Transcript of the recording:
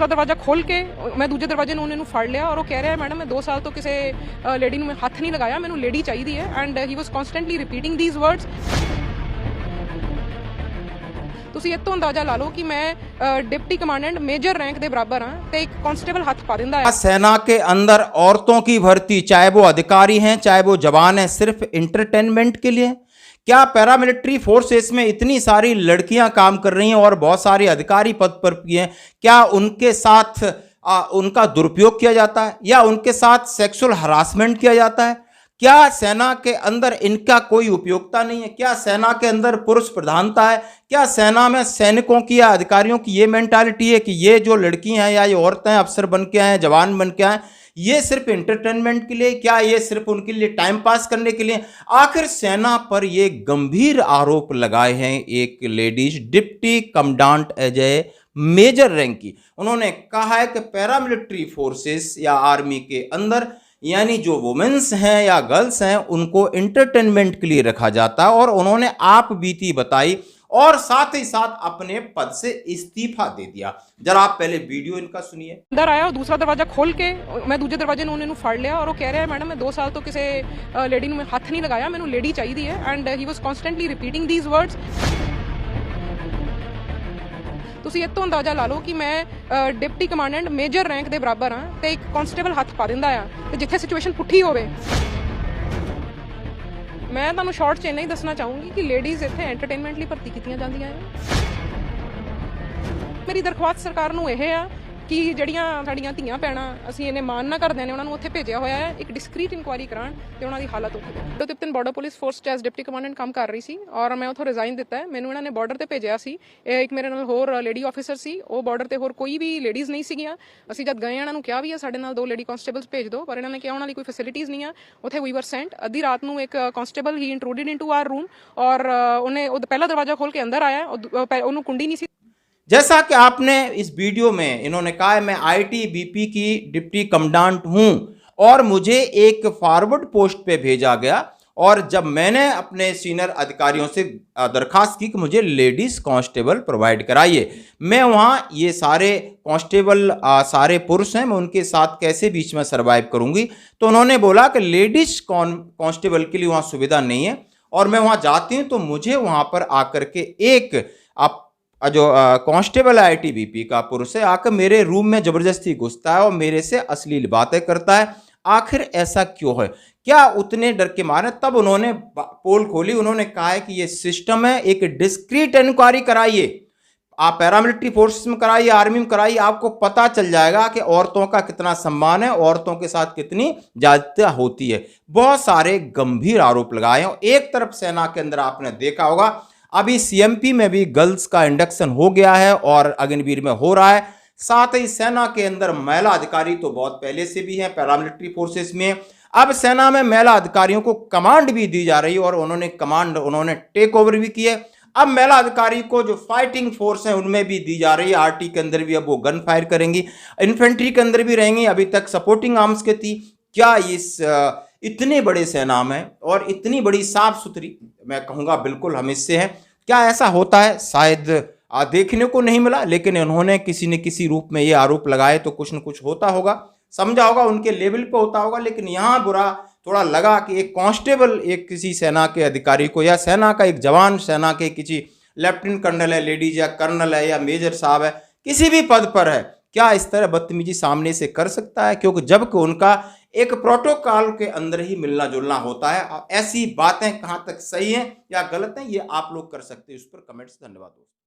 दूसरा दरवाजा खोल के मैं दूजे दरवाजे ਨੂੰ ਉਹਨੇ ਨੂੰ ਫੜ ਲਿਆ ਔਰ ਉਹ ਕਹਿ ਰਿਹਾ ਮੈਡਮ ਮੈਂ 2 ਸਾਲ ਤੋਂ ਕਿਸੇ ਲੇਡੀ ਨੂੰ ਮੈਂ ਹੱਥ ਨਹੀਂ ਲਗਾਇਆ, ਮੈਨੂੰ ਲੇਡੀ ਚਾਹੀਦੀ ਹੈ and he was constantly repeating these words. ਤੁਸੀਂ ਇਹ ਤੋਂ ਅੰਦਾਜ਼ਾ ਲਾ ਲਓ ਕਿ ਮੈਂ डिप्टी कमांडेंट मेजर रैंक के बराबर हाँ तो एक कांस्टेबल हाथ पा दिंदा है। सेना के अंदर औरतों की भर्ती, चाहे वो अधिकारी हैं चाहे वो जवान हैं, सिर्फ इंटरटेनमेंट के लिए? क्या पैरामिलिट्री फोर्सेस में इतनी सारी लड़कियां काम कर रही हैं और बहुत सारे अधिकारी पद पर भी हैं, क्या उनके साथ उनका दुरुपयोग किया जाता है या उनके साथ सेक्सुअल हरासमेंट किया जाता है? क्या सेना के अंदर इनका कोई उपयोगिता नहीं है? क्या सेना के अंदर पुरुष प्रधानता है? क्या सेना में सैनिकों की या अधिकारियों की ये मेंटालिटी है कि ये जो लड़की हैं या ये औरतें अफसर बन के आए, जवान बन के आए, ये सिर्फ इंटरटेनमेंट के लिए? क्या ये सिर्फ उनके लिए टाइम पास करने के लिए? आखिर सेना पर ये गंभीर आरोप लगाए हैं एक ladies deputy commandant as a major rank की। उन्होंने कहा है कि पैरामिलिट्री फोर्सेस या आर्मी के अंदर यानी जो वुमेन्स हैं या गर्ल्स हैं उनको इंटरटेनमेंट के लिए रखा जाता है और उन्होंने आप बीती बताई और साथ ही साथ अपने पद से इस्तीफा दे दिया। जरा आप पहले वीडियो इनका सुनिए। अंदर आया और दूसरा दरवाजा खोल के मैं दूजे दरवाजे ਨੂੰ ਉਹਨੇ ਨੂੰ ਫੜ ਲਿਆ ਔਰ ਉਹ ਕਹਿ ਰਿਹਾ ਮੈਡਮ ਮੈਂ 2 ਸਾਲ ਤੋਂ ਕਿਸੇ ਲੇਡੀ ਨੂੰ ਮੈਂ ਹੱਥ ਨਹੀਂ ਲਗਾਇਆ, ਮੈਨੂੰ ਲੇਡੀ ਚਾਹੀਦੀ ਹੈ and he was constantly repeating these words. ਤੁਸੀਂ ਇਹ ਤੋਂ ਅੰਦਾਜ਼ਾ ਲਾ ਲਓ ਕਿ ਮੈਂ ਡਿਪਟੀ ਕਮਾਂਡੈਂਟ ਮੇਜਰ ਰੈਂਕ ਦੇ ਬਰਾਬਰ ਹਾਂ ਤੇ ਇੱਕ ਕਾਂਸਟੇਬਲ ਹੱਥ ਪਾ ਦਿੰਦਾ ਆ ਤੇ ਜਿੱਥੇ ਸਿਚੁਏਸ਼ਨ ਪੁੱਠੀ ਹੋਵੇ। ਮੈਂ ਤੁਹਾਨੂੰ ਸ਼ਾਰਟ 'ਚ ਇੰਨਾ ਹੀ ਦੱਸਣਾ ਚਾਹੂੰਗੀ ਕਿ ਲੇਡੀਜ਼ ਇੱਥੇ ਐਂਟਰਟੇਨਮੈਂਟ ਲਈ ਭਰਤੀ ਕੀਤੀਆਂ ਜਾਂਦੀਆਂ ਆ। ਮੇਰੀ ਦਰਖਾਸਤ ਸਰਕਾਰ ਨੂੰ ਇਹ ਆ ਕਿ ਜਿਹੜੀਆਂ ਸਾਡੀਆਂ ਧੀਆਂ ਭੈਣਾਂ ਅਸੀਂ ਇਹਨੇ ਮਾਣ ਨਾ ਕਰਦੇ ਨੇ ਉਹਨਾਂ ਨੂੰ ਉੱਥੇ ਭੇਜਿਆ ਹੋਇਆ ਹੈ, ਇੱਕ ਡਿਸਕ੍ਰੀਟ ਇਨਕੁਆਇਰੀ ਕਰਾਉਣ ਤੇ ਉਹਨਾਂ ਦੀ ਹਾਲਤ ਉੱਥੇ ਦੇ। ਤਿਪਤਨ ਬਾਰਡਰ ਪੁਲਿਸ ਫੋਰਸ 'ਚ ਐਜ਼ ਡਿਪਟੀ ਕਮਾਂਡੈਂਟ ਕੰਮ ਕਰ ਰਹੀ ਸੀ ਔਰ ਮੈਂ ਉੱਥੋਂ ਰਿਜ਼ਾਈਨ ਦਿੱਤਾ ਹੈ। ਮੈਨੂੰ ਇਹਨਾਂ ਨੇ ਬਾਰਡਰ ਤੇ ਭੇਜਿਆ ਸੀ। ਇੱਕ ਮੇਰੇ ਨਾਲ ਹੋਰ ਲੇਡੀ ਆਫੀਸਰ ਸੀ, ਉਹ ਬਾਰਡਰ ਤੇ ਹੋਰ ਕੋਈ ਵੀ ਲੇਡੀਜ਼ ਨਹੀਂ ਸੀਗੀਆਂ। ਅਸੀਂ ਜਦ ਗਏ ਇਹਨਾਂ ਨੂੰ ਕਿਹਾ ਵੀ ਆ ਸਾਡੇ ਨਾਲ 2 ਲੇਡੀ ਕਾਂਸਟੇਬਲਸ ਭੇਜ ਦਿਓ, ਪਰ ਇਹਨਾਂ ਨੇ ਕਿਹਾ ਉਹਨਾਂ ਲਈ ਕੋਈ ਫੈਸਿਲਿਟੀਜ਼ ਨਹੀਂ ਆ ਉੱਥੇ। ਵੀ ਵਰ ਸੈਂਟ ਅੱਧੀ ਰਾਤ ਨੂੰ ਇੱਕ ਕਾਂਸਟੇਬਲ ਹੀ ਇੰਟਰੂਡਡ ਇਨਟੂ ਆਰ ਰੂਮ ਔਰ ਉਹਨੇ ਉਹ ਪਹਿਲਾ ਦਰਵਾਜ਼ਾ ਖੋਲ ਕੇ ਅੰਦਰ ਆਇਆ, ਉਹਨੂੰ ਕੁੰਡੀ ਨਹੀਂ ਸੀ। जैसा कि आपने इस वीडियो में इन्होंने कहा है मैं आईटीबीपी की डिप्टी कमांडेंट हूं और मुझे एक फॉरवर्ड पोस्ट पे भेजा गया और जब मैंने अपने सीनियर अधिकारियों से दरखास्त की कि मुझे लेडीज़ कांस्टेबल प्रोवाइड कराइए, मैं वहाँ ये सारे कांस्टेबल सारे पुरुष हैं, मैं उनके साथ कैसे बीच में सर्वाइव करूँगी? तो उन्होंने बोला कि लेडीज़ कांस्टेबल के लिए वहाँ सुविधा नहीं है और मैं वहाँ जाती हूँ तो मुझे वहाँ पर आकर के एक जो कांस्टेबल आईटीबीपी का पुरुष है आकर मेरे रूम में ज़बरदस्ती घुसता है और मेरे से अश्लील बातें करता है। आखिर ऐसा क्यों है? क्या उतने डर के मारे? तब उन्होंने पोल खोली, उन्होंने कहा है कि ये सिस्टम है, एक डिस्क्रीट इंक्वायरी कराइए, आप पैरामिलिट्री फोर्सेस में कराइए, आर्मी में कराइए, आपको पता चल जाएगा कि औरतों का कितना सम्मान है, औरतों के साथ कितनी जातियाँ होती है। बहुत सारे गंभीर आरोप लगाए हैं। एक तरफ सेना के अंदर आपने देखा होगा अभी सीएमपी में भी गर्ल्स का इंडक्शन हो गया है और अग्निवीर में हो रहा है। साथ ही सेना के अंदर महिला अधिकारी तो बहुत पहले से भी हैं पैरामिलिट्री फोर्सेस में। अब सेना में महिला अधिकारियों को कमांड भी दी जा रही है और उन्होंने टेक ओवर भी किया। अब महिला अधिकारी को जो फाइटिंग फोर्स है उनमें भी दी जा रही है। आरटी के अंदर भी अब वो गन फायर करेंगी, इन्फेंट्री के अंदर भी रहेंगी, अभी तक सपोर्टिंग आर्म्स के थी। क्या इस इतने बड़े सेना में और इतनी बड़ी साफ सुथरी, मैं कहूँगा बिल्कुल हम इससे हैं, क्या ऐसा होता है? शायद देखने को नहीं मिला, लेकिन उन्होंने किसी न किसी रूप में ये आरोप लगाए तो कुछ न कुछ होता होगा, समझा होगा, उनके लेवल पे होता होगा। लेकिन यहाँ बुरा थोड़ा लगा कि एक कांस्टेबल एक किसी सेना के अधिकारी को या सेना का एक जवान, सेना के किसी लेफ्टिनेंट कर्नल है लेडीज या कर्नल है या मेजर साहब है, किसी भी पद पर है, क्या इस तरह बदतमीजी सामने से कर सकता है? क्योंकि जबकि उनका एक प्रोटोकॉल के अंदर ही मिलना जुलना होता है। ऐसी बातें कहाँ तक सही हैं या गलत हैं, ये आप लोग कर सकते हैं। उस पर कमेंट्स। धन्यवाद।